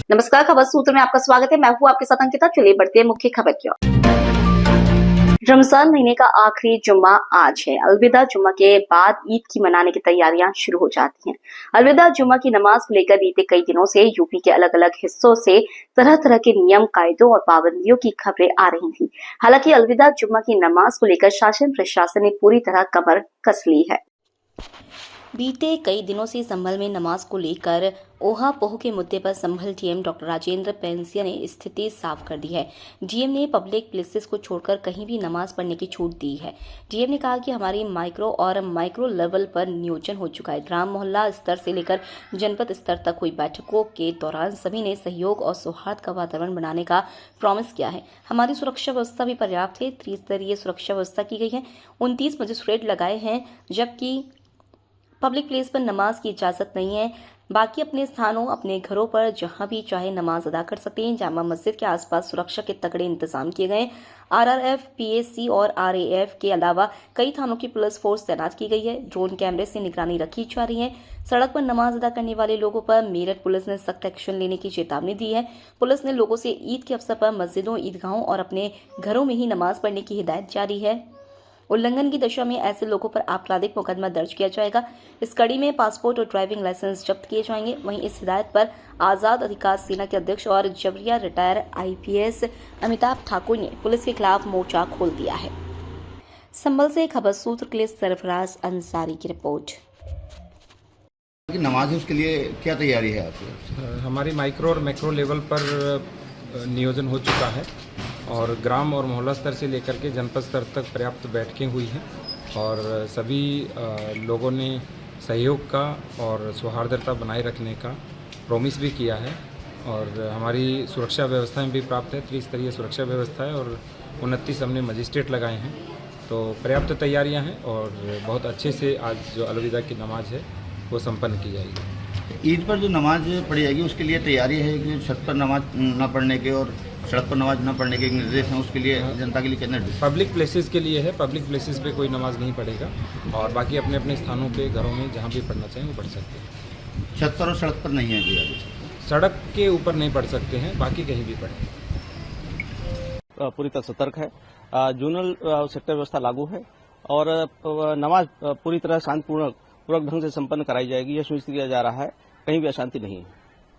नमस्कार, खबर सूत्र में आपका स्वागत है। मैं हूँ आपके साथ अंकिता। चलिए बढ़ते हैं मुख्य खबर की ओर। रमजान महीने का आखिरी जुम्मा आज है। अलविदा जुम्मा के बाद ईद की मनाने की तैयारियां शुरू हो जाती हैं। अलविदा जुम्मा की नमाज को लेकर बीते कई दिनों से यूपी के अलग अलग हिस्सों से तरह तरह के नियम, कायदों और पाबंदियों की खबरें आ रही थी। हालांकि अलविदा जुम्मा की नमाज को लेकर शासन प्रशासन ने पूरी तरह कमर कस ली है। बीते कई दिनों से संभल में नमाज को लेकर ओहापोह के मुद्दे पर संभल डीएम डॉक्टर राजेंद्र पेंसिया ने स्थिति साफ कर दी है। डीएम ने पब्लिक प्लेसेस को छोड़कर कहीं भी नमाज पढ़ने की छूट दी है। डीएम ने कहा कि हमारी माइक्रो लेवल पर नियोजन हो चुका है। ग्राम मोहल्ला स्तर से लेकर जनपद स्तर तक हुई बैठकों के दौरान सभी ने सहयोग और सौहार्द का वातावरण बनाने का प्रॉमिस किया है। हमारी सुरक्षा व्यवस्था भी पर्याप्त है। त्रिस्तरीय सुरक्षा व्यवस्था की गई है। 29 मजिस्ट्रेट लगाए हैं, जबकि पब्लिक प्लेस पर नमाज की इजाजत नहीं है। बाकी अपने स्थानों, अपने घरों पर जहां भी चाहे नमाज अदा कर सकते हैं। जामा मस्जिद के आसपास सुरक्षा के तगड़े इंतजाम किए गए। आरआरएफ, पीएसी और आरएएफ के अलावा कई थानों की पुलिस फोर्स तैनात की गई है। ड्रोन कैमरे से निगरानी रखी जा रही है। सड़क पर नमाज अदा करने वाले लोगों पर मेरठ पुलिस ने सख्त एक्शन लेने की चेतावनी दी है। पुलिस ने लोगों से ईद के अवसर पर मस्जिदों, ईदगाहों और अपने घरों में ही नमाज पढ़ने की हिदायत जारी है। उल्लंघन की दशा में ऐसे लोगों पर आपराधिक मुकदमा दर्ज किया जाएगा। इस कड़ी में पासपोर्ट और ड्राइविंग लाइसेंस जब्त किए जाएंगे। वहीं इस हिदायत पर आजाद अधिकार सेना के अध्यक्ष और जबरिया रिटायर आईपीएस अमिताभ ठाकुर ने पुलिस के खिलाफ मोर्चा खोल दिया है। संभल से खबर सूत्र के लिए सरफराज अंसारी की रिपोर्ट। नमाज उसके लिए क्या तैयारी है आपकी? हमारी माइक्रो और मैक्रो लेवल पर नियोजन हो चुका है और ग्राम और मोहल्ला स्तर से लेकर के जनपद स्तर तक पर्याप्त बैठकें हुई हैं और सभी लोगों ने सहयोग का और सौहार्दता बनाए रखने का प्रॉमिस भी किया है और हमारी सुरक्षा व्यवस्थाएं भी प्राप्त है। त्रिस्तरीय सुरक्षा व्यवस्था है और 29 हमने मजिस्ट्रेट लगाए हैं, तो पर्याप्त तैयारियां हैं और बहुत अच्छे से आज जो अलविदा की नमाज है वो संपन्न की जाएगी। ईद पर जो नमाज पढ़ी जाएगी उसके लिए तैयारी है कि छत पर नमाज न पढ़ने के और सड़क पर नमाज न पढ़ने के निर्देश हैं, उसके लिए जनता के लिए क्या निर्देश? पब्लिक प्लेसेस के लिए है। पब्लिक प्लेसेस पे कोई नमाज नहीं पढ़ेगा और बाकी अपने अपने स्थानों पे, घरों में जहाँ भी पढ़ना चाहें वो पढ़ सकते हैं। छत पर और सड़क पर नहीं है जी? सड़क के ऊपर नहीं पढ़ सकते हैं, बाकी कहीं भी पढ़ें। पूरी तरह सतर्क है। जोनल सेक्टर व्यवस्था लागू है और नमाज पूरी तरह शांतिपूर्वक ढंग से संपन्न कराई जाएगी। यह सुनिश्चित किया जा रहा है, कहीं भी अशांति नहीं है।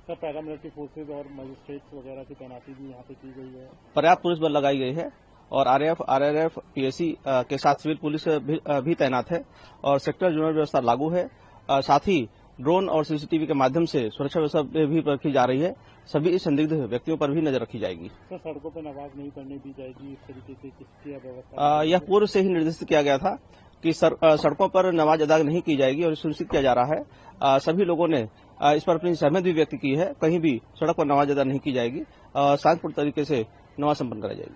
सर, पैरामिलिट्री फोर्सेज और मजिस्ट्रेट्स वगैरह की तैनाती भी यहाँ पे की गई है। पर्याप्त पुलिस बल लगाई गई है और आरआरएफ, पीएसी के साथ सिविल पुलिस भी तैनात है और सेक्टर जोनल व्यवस्था लागू है। साथ ही ड्रोन और सीसीटीवी के माध्यम से सुरक्षा व्यवस्था भी रखी जा रही है। सभी संदिग्ध व्यक्तियों पर भी नजर रखी जाएगी। सर, सड़कों पर नमाज नहीं पढ़ने दी जाएगी, इस तरीके से किसकी व्यवस्था? यह पूर्व से ही निर्देशित किया गया था कि सड़कों पर नमाज अदा नहीं की जाएगी और सुनिश्चित किया जा रहा है। सभी लोगों ने इस पर अपनी सहमति भी व्यक्त की है। कहीं भी सड़क पर नमाज अदा नहीं की जाएगी। शांतिपूर्ण तरीके से नमाज संपन्न कराई जाएगी।